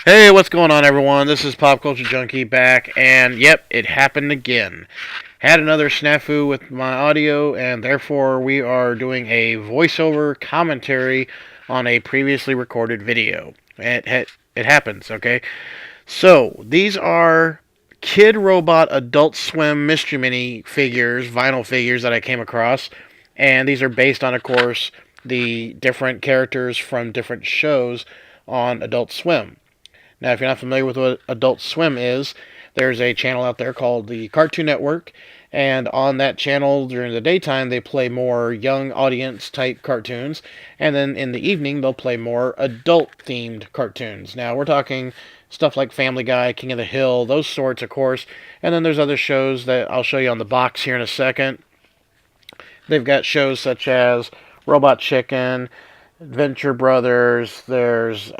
Hey, what's going on, everyone? This is Pop Culture Junkie back, and yep, it happened again. Had another snafu with my audio, and therefore we are doing a voiceover commentary on a previously recorded video. It happens, okay? So, these are Kidrobot Adult Swim Mystery Mini figures, vinyl figures that I came across, and these are based on, of course, the different characters from different shows on Adult Swim. Now, if you're not familiar with what Adult Swim is, there's a channel out there called the Cartoon Network, and on that channel during the daytime they play more young audience type cartoons, and then in the evening they'll play more adult themed cartoons. Now, we're talking stuff like Family Guy, King of the Hill, those sorts, of course, and then there's other shows that I'll show you on the box here in a second. They've got shows such as Robot Chicken, Venture Brothers, there's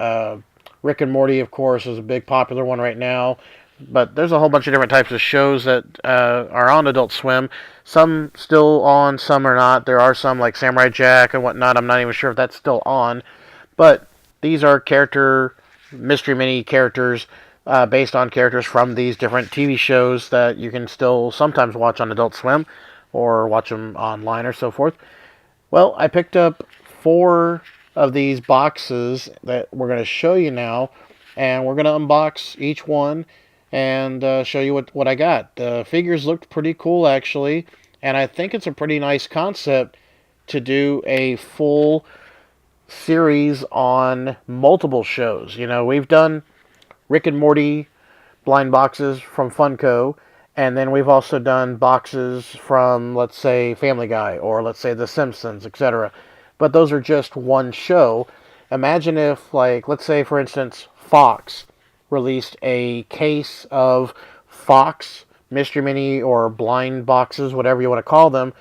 Rick and Morty, of course, is a big popular one right now. But there's a whole bunch of different types of shows that are on Adult Swim. Some still on, some are not. There are some like Samurai Jack and whatnot. I'm not even sure if that's still on. But these are mystery mini characters based on characters from these different TV shows that you can still sometimes watch on Adult Swim or watch them online or so forth. Well, I picked up four of these boxes that we're going to show you now, and we're going to unbox each one and show you what I got. The figures looked pretty cool, actually, and I think it's a pretty nice concept to do a full series on multiple shows. You know, we've done Rick and Morty blind boxes from Funko, and then we've also done boxes from, let's say, Family Guy or let's say The Simpsons, etc. But those are just one show. Imagine if, like, let's say, for instance, Fox released a case of Fox Mystery Mini or blind boxes, whatever you want to call them.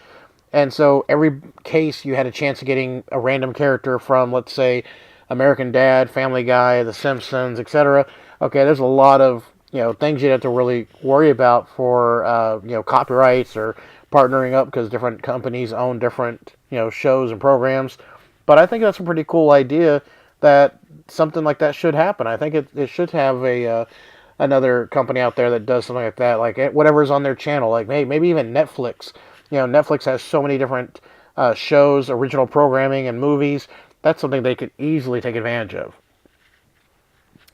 And so every case you had a chance of getting a random character from, let's say, American Dad, Family Guy, The Simpsons, etc. Okay, there's a lot of things you'd have to really worry about for copyrights or partnering up because different companies own different shows and programs. But I think that's a pretty cool idea that something like that should happen. I think it should have a another company out there that does something like that, like whatever's on their channel, like maybe even Netflix. Netflix has so many different shows, original programming, and movies. That's something they could easily take advantage of.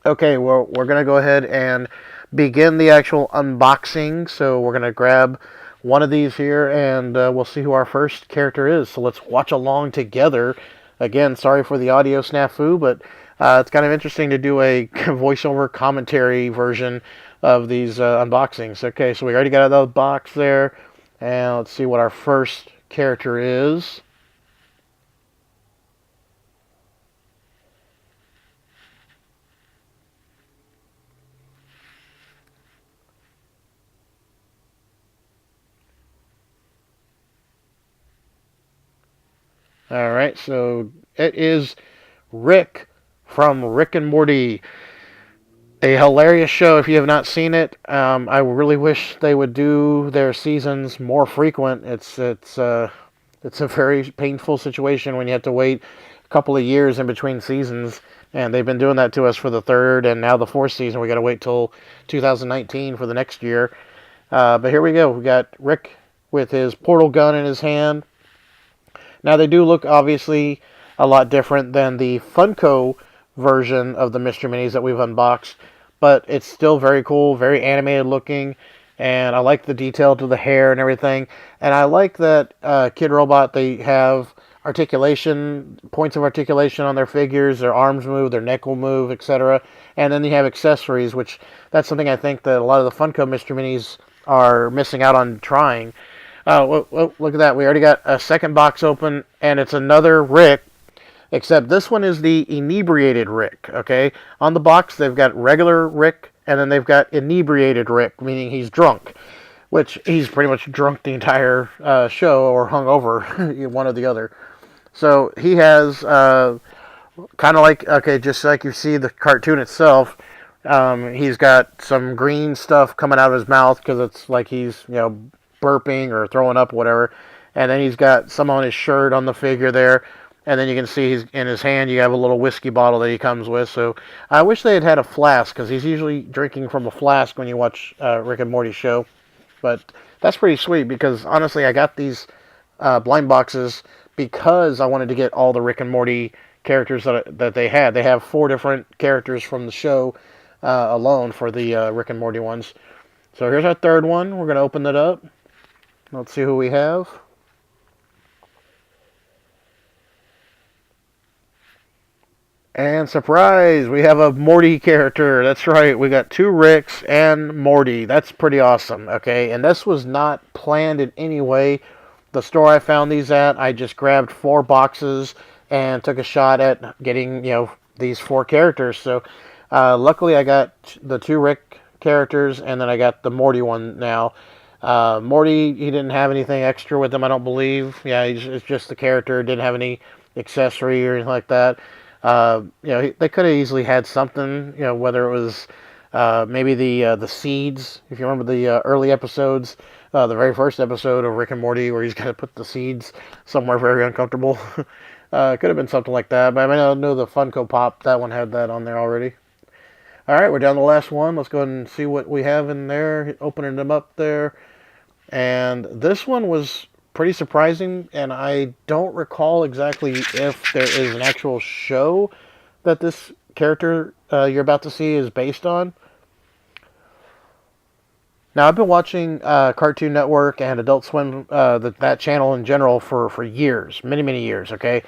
Okay, well, we're going to go ahead and begin the actual unboxing. So we're going to grab one of these here, and we'll see who our first character is. So let's watch along together. Again, sorry for the audio snafu, but it's kind of interesting to do a voiceover commentary version of these unboxings. Okay, so we already got out of the box there, and let's see what our first character is. All right, so it is Rick from Rick and Morty. A hilarious show if you have not seen it. I really wish they would do their seasons more frequent. It's a very painful situation when you have to wait a couple of years in between seasons, and they've been doing that to us for the third and now the fourth season. We got to wait till 2019 for the next year. But here we go. We got Rick with his portal gun in his hand. Now, they do look, obviously, a lot different than the Funko version of the Mystery Minis that we've unboxed, but it's still very cool, very animated looking, and I like the detail to the hair and everything. And I like that Kidrobot, they have articulation, points of articulation on their figures, their arms move, their neck will move, etc. And then they have accessories, which that's something I think that a lot of the Funko Mystery Minis are missing out on trying. Well, look at that. We already got a second box open, and it's another Rick, except this one is the inebriated Rick, okay? On the box, they've got regular Rick, and then they've got inebriated Rick, meaning he's drunk, which he's pretty much drunk the entire show or hungover, one or the other. So he has kind of like, okay, just like you see the cartoon itself, he's got some green stuff coming out of his mouth because it's like he's, burping or throwing up or whatever. And then he's got some on his shirt on the figure there. And then you can see he's in his hand. You have a little whiskey bottle that he comes with. So I wish they had had a flask, because he's usually drinking from a flask when you watch Rick and Morty show. But that's pretty sweet, because honestly, I got these blind boxes because I wanted to get all the Rick and Morty characters that they had. They have 4 different characters from the show alone for the Rick and Morty ones. So here's our third one. We're going to open it up. Let's see who we have. And surprise, we have a Morty character. That's right, we got 2 Ricks and Morty. That's pretty awesome, okay? And this was not planned in any way. The store I found these at, I just grabbed 4 boxes and took a shot at getting, these 4 characters. So luckily I got the 2 Rick characters, and then I got the Morty one now. Morty, he didn't have anything extra with him, I don't believe. Yeah, it's just the character. Didn't have any accessory or anything like that. They could have easily had something, whether it was maybe the seeds. If you remember the early episodes, the very first episode of Rick and Morty, where he's got to put the seeds somewhere very uncomfortable. It could have been something like that, but I know the Funko Pop, that one had that on there already. Alright, we're down to the last one. Let's go ahead and see what we have in there, opening them up there. And this one was pretty surprising, and I don't recall exactly if there is an actual show that this character you're about to see is based on. Now, I've been watching Cartoon Network and Adult Swim, that channel in general, for years, many, many years, okay?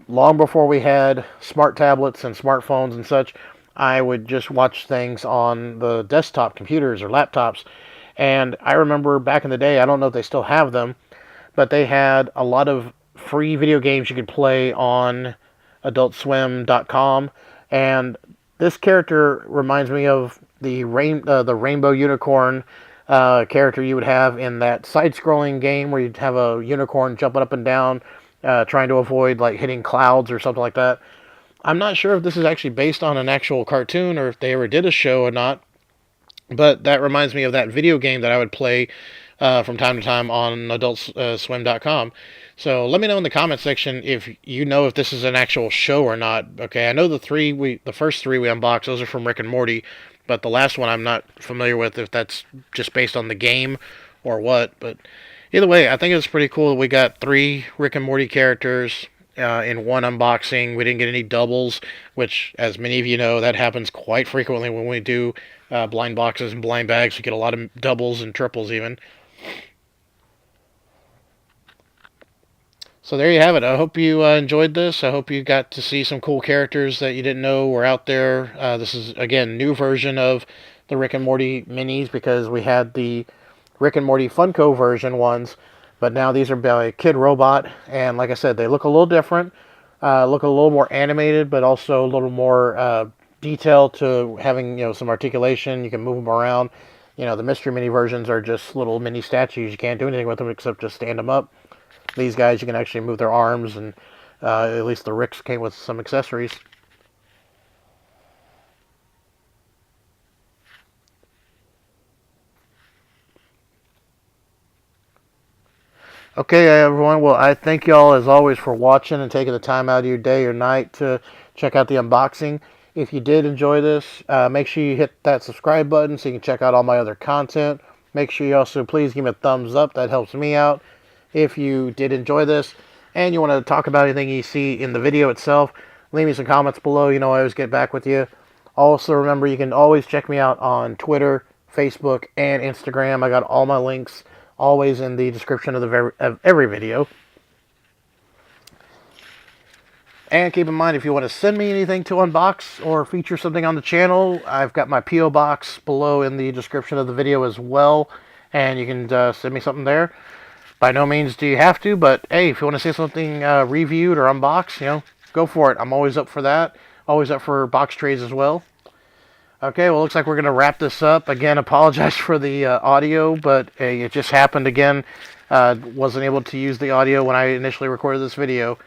Long before we had smart tablets and smartphones and such, I would just watch things on the desktop computers or laptops. And I remember back in the day, I don't know if they still have them, but they had a lot of free video games you could play on AdultSwim.com. And this character reminds me of the Rainbow Unicorn character you would have in that side-scrolling game where you'd have a unicorn jumping up and down, trying to avoid like hitting clouds or something like that. I'm not sure if this is actually based on an actual cartoon or if they ever did a show or not, but that reminds me of that video game that I would play from time to time on AdultSwim.com. So let me know in the comment section if you know if this is an actual show or not. Okay, I know the first 3 we unboxed, those are from Rick and Morty, but the last one I'm not familiar with if that's just based on the game or what. But either way, I think it's pretty cool that we got 3 Rick and Morty characters in one unboxing. We didn't get any doubles, which, as many of you know, that happens quite frequently when we do blind boxes and blind bags. We get a lot of doubles and triples even. So there you have it. I hope you enjoyed this. I hope you got to see some cool characters that you didn't know were out there. This is, again, new version of the Rick and Morty minis, because we had the Rick and Morty Funko version ones, but now these are by Kidrobot, and like I said, they look a little different, look a little more animated, but also a little more detail to having, some articulation. You can move them around. The mystery mini versions are just little mini statues. You can't do anything with them except just stand them up. These guys, you can actually move their arms, and at least the Ricks came with some accessories. Okay, everyone. Well, I thank y'all, as always, for watching and taking the time out of your day or night to check out the unboxing. If you did enjoy this, make sure you hit that subscribe button so you can check out all my other content. Make sure you also please give me a thumbs up. That helps me out. If you did enjoy this and you want to talk about anything you see in the video itself, leave me some comments below. I always get back with you. Also, remember, you can always check me out on Twitter, Facebook, and Instagram. I got all my links always in the description of every video. And keep in mind, if you want to send me anything to unbox or feature something on the channel, I've got my P.O. box below in the description of the video as well. And you can send me something there. By no means do you have to, but hey, if you want to see something reviewed or unboxed, go for it. I'm always up for that. Always up for box trades as well. Okay, well, looks like we're going to wrap this up. Again, apologize for the audio, but it just happened again. Wasn't able to use the audio when I initially recorded this video.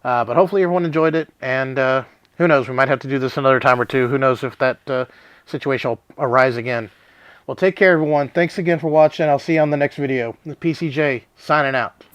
But hopefully everyone enjoyed it, and who knows, we might have to do this another time or two. Who knows if that situation will arise again. Well, take care, everyone. Thanks again for watching. I'll see you on the next video. PCJ, signing out.